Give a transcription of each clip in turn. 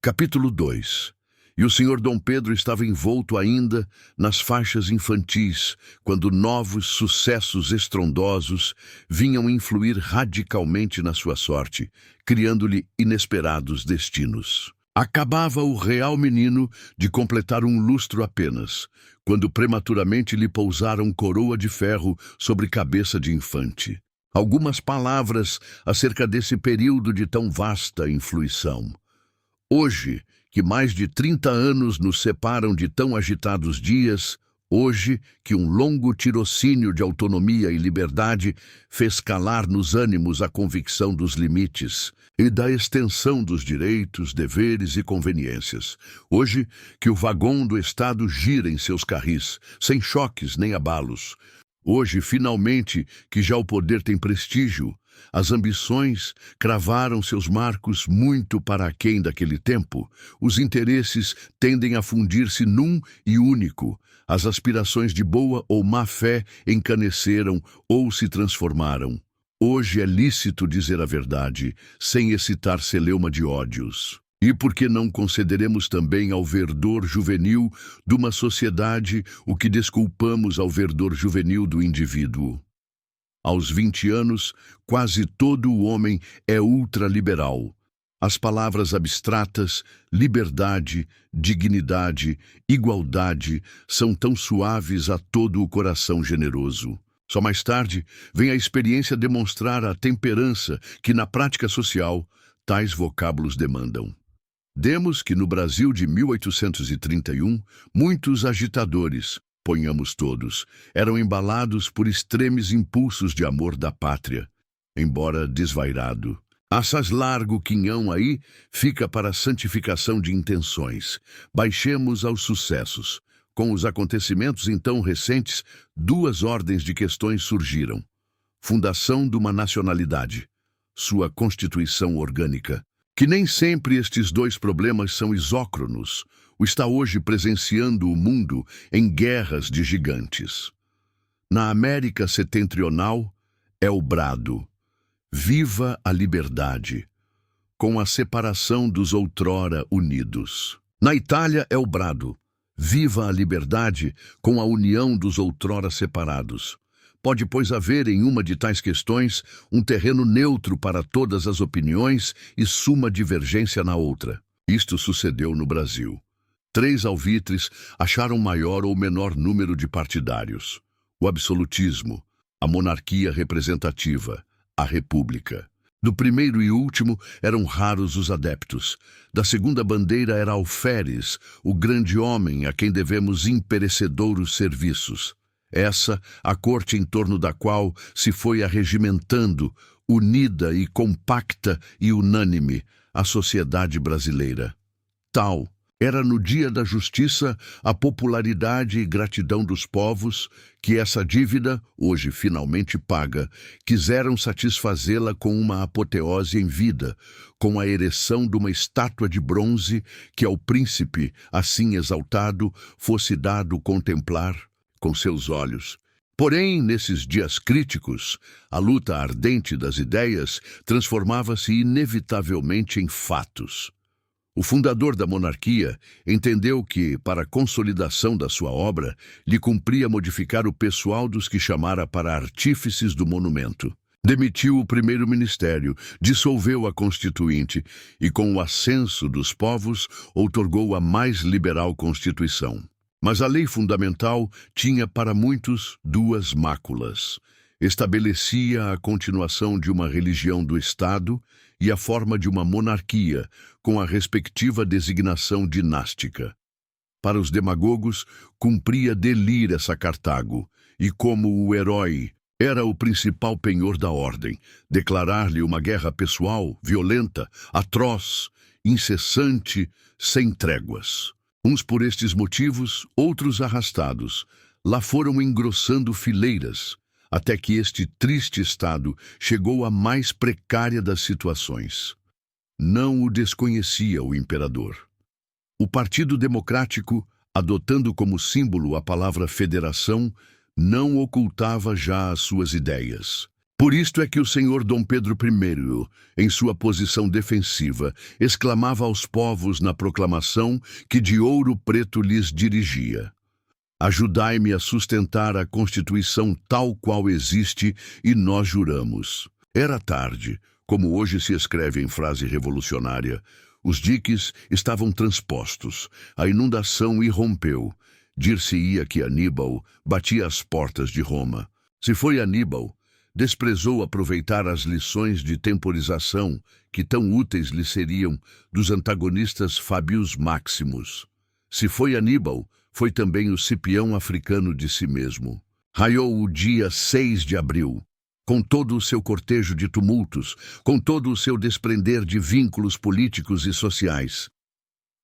Capítulo 2. E o senhor Dom Pedro estava envolto ainda nas faixas infantis, quando novos sucessos estrondosos vinham influir radicalmente na sua sorte, criando-lhe inesperados destinos. Acabava o real menino de completar um lustro apenas, quando prematuramente lhe pousaram coroa de ferro sobre cabeça de infante. Algumas palavras acerca desse período de tão vasta influição. Hoje, que mais de 30 anos nos separam de tão agitados dias, hoje que um longo tirocínio de autonomia e liberdade fez calar nos ânimos a convicção dos limites e da extensão dos direitos, deveres e conveniências. Hoje que o vagão do Estado gira em seus carris, sem choques nem abalos. Hoje, finalmente, que já o poder tem prestígio, as ambições cravaram seus marcos muito para aquém daquele tempo, os interesses tendem a fundir-se num e único, as aspirações de boa ou má fé encaneceram ou se transformaram. Hoje é lícito dizer a verdade, sem excitar celeuma de ódios. E por que não concederemos também ao verdor juvenil de uma sociedade o que desculpamos ao verdor juvenil do indivíduo? Aos 20 anos, quase todo o homem é ultraliberal. As palavras abstratas, liberdade, dignidade, igualdade, são tão suaves a todo o coração generoso. Só mais tarde, vem a experiência demonstrar a temperança que, na prática social, tais vocábulos demandam. Demos que no Brasil de 1831, muitos agitadores, ponhamos todos, eram embalados por extremes impulsos de amor da pátria, embora desvairado. Assaz largo quinhão aí fica para a santificação de intenções. Baixemos aos sucessos. Com os acontecimentos então recentes, duas ordens de questões surgiram. Fundação de uma nacionalidade, sua constituição orgânica, que nem sempre estes dois problemas são isócronos, o está hoje presenciando o mundo em guerras de gigantes. Na América Setentrional é o brado, viva a liberdade, com a separação dos outrora unidos. Na Itália é o brado, viva a liberdade, com a união dos outrora separados. Pode, pois, haver em uma de tais questões um terreno neutro para todas as opiniões e suma divergência na outra. Isto sucedeu no Brasil. 3 alvitres acharam maior ou menor número de partidários. O absolutismo, a monarquia representativa, a república. Do primeiro e último eram raros os adeptos. Da segunda bandeira era Alferes, o grande homem a quem devemos imperecedouros serviços. Essa, a corte em torno da qual se foi arregimentando, unida e compacta e unânime, a sociedade brasileira. Tal era no dia da justiça a popularidade e gratidão dos povos que essa dívida, hoje finalmente paga, quiseram satisfazê-la com uma apoteose em vida, com a ereção de uma estátua de bronze que ao príncipe, assim exaltado, fosse dado contemplar com seus olhos. Porém, nesses dias críticos, a luta ardente das ideias transformava-se inevitavelmente em fatos. O fundador da monarquia entendeu que, para a consolidação da sua obra, lhe cumpria modificar o pessoal dos que chamara para artífices do monumento. Demitiu o primeiro ministério, dissolveu a Constituinte e, com o ascenso dos povos, outorgou a mais liberal Constituição. Mas a lei fundamental tinha para muitos duas máculas. Estabelecia a continuação de uma religião do Estado e a forma de uma monarquia, com a respectiva designação dinástica. Para os demagogos, cumpria delir essa Cartago, e como o herói era o principal penhor da ordem, declarar-lhe uma guerra pessoal, violenta, atroz, incessante, sem tréguas. Uns por estes motivos, outros arrastados, lá foram engrossando fileiras, até que este triste estado chegou à mais precária das situações. Não o desconhecia o imperador. O Partido Democrático, adotando como símbolo a palavra federação, não ocultava já as suas ideias. Por isto é que o senhor Dom Pedro I, em sua posição defensiva, exclamava aos povos na proclamação que de Ouro Preto lhes dirigia: ajudai-me a sustentar a Constituição tal qual existe e nós juramos. Era tarde, como hoje se escreve em frase revolucionária. Os diques estavam transpostos, a inundação irrompeu. Dir-se-ia que Aníbal batia às portas de Roma. Se foi Aníbal, desprezou aproveitar as lições de temporização que tão úteis lhe seriam dos antagonistas Fábios Máximos. Se foi Aníbal, foi também o Cipião africano de si mesmo. Raiou o dia 6 de abril, com todo o seu cortejo de tumultos, com todo o seu desprender de vínculos políticos e sociais.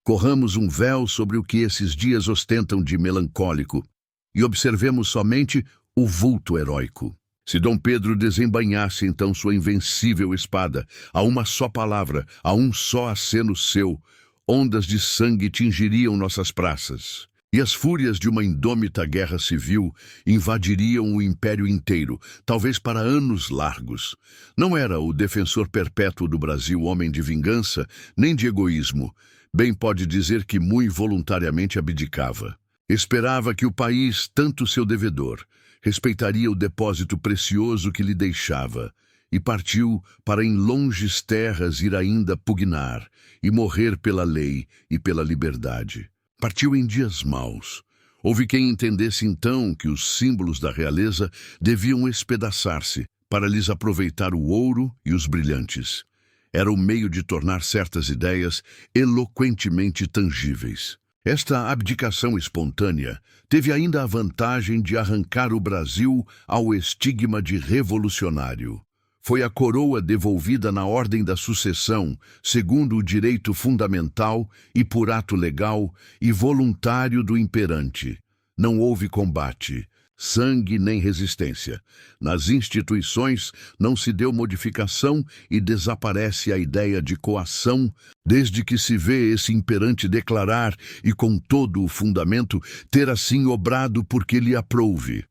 Corramos um véu sobre o que esses dias ostentam de melancólico e observemos somente o vulto heróico. Se Dom Pedro desembainhasse então sua invencível espada, a uma só palavra, a um só aceno seu, ondas de sangue tingiriam nossas praças. E as fúrias de uma indômita guerra civil invadiriam o império inteiro, talvez para anos largos. Não era o defensor perpétuo do Brasil homem de vingança, nem de egoísmo. Bem pode dizer que muito voluntariamente abdicava. Esperava que o país, tanto seu devedor, respeitaria o depósito precioso que lhe deixava, e partiu para em longes terras ir ainda pugnar, e morrer pela lei e pela liberdade. Partiu em dias maus. Houve quem entendesse então que os símbolos da realeza deviam espedaçar-se para lhes aproveitar o ouro e os brilhantes. Era o meio de tornar certas ideias eloquentemente tangíveis. Esta abdicação espontânea teve ainda a vantagem de arrancar o Brasil ao estigma de revolucionário. Foi a coroa devolvida na ordem da sucessão, segundo o direito fundamental e por ato legal e voluntário do imperante. Não houve combate, sangue nem resistência. Nas instituições não se deu modificação e desaparece a ideia de coação, desde que se vê esse imperante declarar e com todo o fundamento ter assim obrado porque lhe aprouve.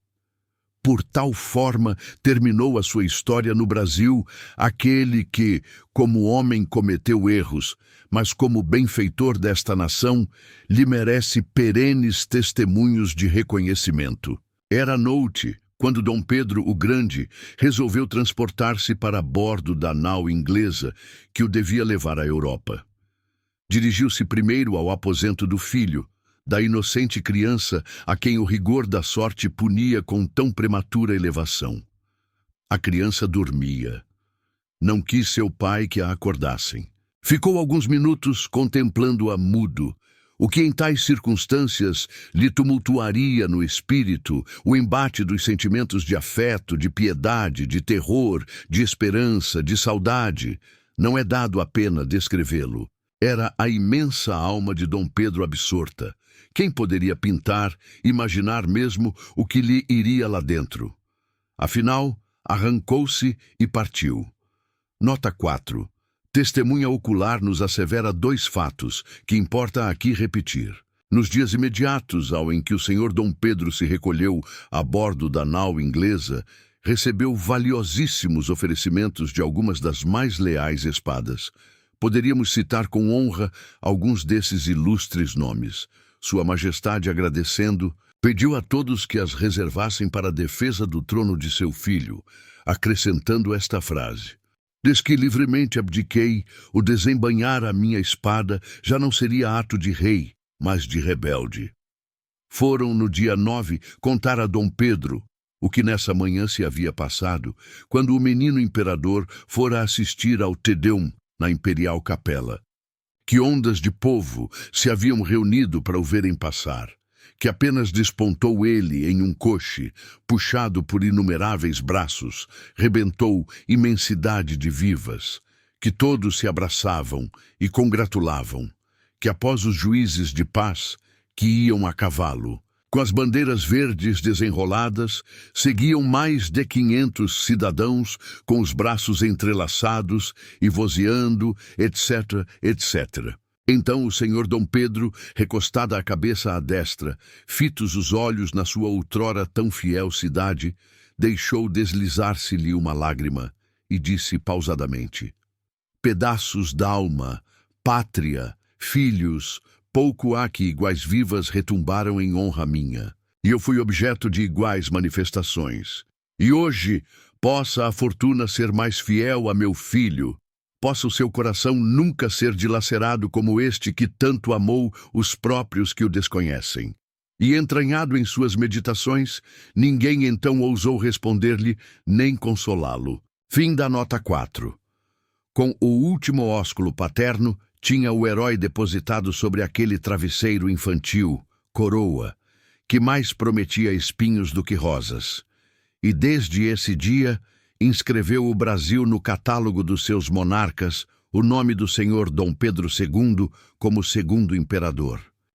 Por tal forma terminou a sua história no Brasil aquele que, como homem, cometeu erros, mas como benfeitor desta nação, lhe merece perenes testemunhos de reconhecimento. Era noite, quando Dom Pedro o Grande resolveu transportar-se para bordo da nau inglesa que o devia levar à Europa. Dirigiu-se primeiro ao aposento do filho, da inocente criança a quem o rigor da sorte punia com tão prematura elevação. A criança dormia. Não quis seu pai que a acordassem. Ficou alguns minutos contemplando-a mudo, o que em tais circunstâncias lhe tumultuaria no espírito o embate dos sentimentos de afeto, de piedade, de terror, de esperança, de saudade. Não é dado a pena descrevê-lo. Era a imensa alma de Dom Pedro absorta. Quem poderia pintar, imaginar mesmo o que lhe iria lá dentro? Afinal, arrancou-se e partiu. Nota 4. Testemunha ocular nos assevera 2 fatos, que importa aqui repetir. Nos dias imediatos ao em que o senhor Dom Pedro se recolheu a bordo da nau inglesa, recebeu valiosíssimos oferecimentos de algumas das mais leais espadas. Poderíamos citar com honra alguns desses ilustres nomes. Sua Majestade, agradecendo, pediu a todos que as reservassem para a defesa do trono de seu filho, acrescentando esta frase: "Desde que livremente abdiquei, o desembainhar a minha espada já não seria ato de rei, mas de rebelde." Foram, no dia 9, contar a Dom Pedro o que nessa manhã se havia passado, quando o menino imperador fora assistir ao Te Deum na Imperial Capela. Que ondas de povo se haviam reunido para o verem passar, que apenas despontou ele em um coche, puxado por inumeráveis braços, rebentou imensidade de vivas, que todos se abraçavam e congratulavam, que após os juízes de paz, que iam a cavalo, com as bandeiras verdes desenroladas, seguiam mais de 500 cidadãos com os braços entrelaçados e vozeando, etc., etc. Então o senhor Dom Pedro, recostada a cabeça à destra, fitos os olhos na sua outrora tão fiel cidade, deixou deslizar-se-lhe uma lágrima e disse pausadamente: pedaços d'alma, pátria, filhos, pouco há que iguais vivas retumbaram em honra minha. E eu fui objeto de iguais manifestações. E hoje possa a fortuna ser mais fiel a meu filho, possa o seu coração nunca ser dilacerado como este que tanto amou os próprios que o desconhecem. E entranhado em suas meditações, ninguém então ousou responder-lhe nem consolá-lo. Fim da nota 4. Com o último ósculo paterno, tinha o herói depositado sobre aquele travesseiro infantil, coroa, que mais prometia espinhos do que rosas. E desde esse dia, inscreveu o Brasil no catálogo dos seus monarcas o nome do senhor Dom Pedro II como segundo imperador.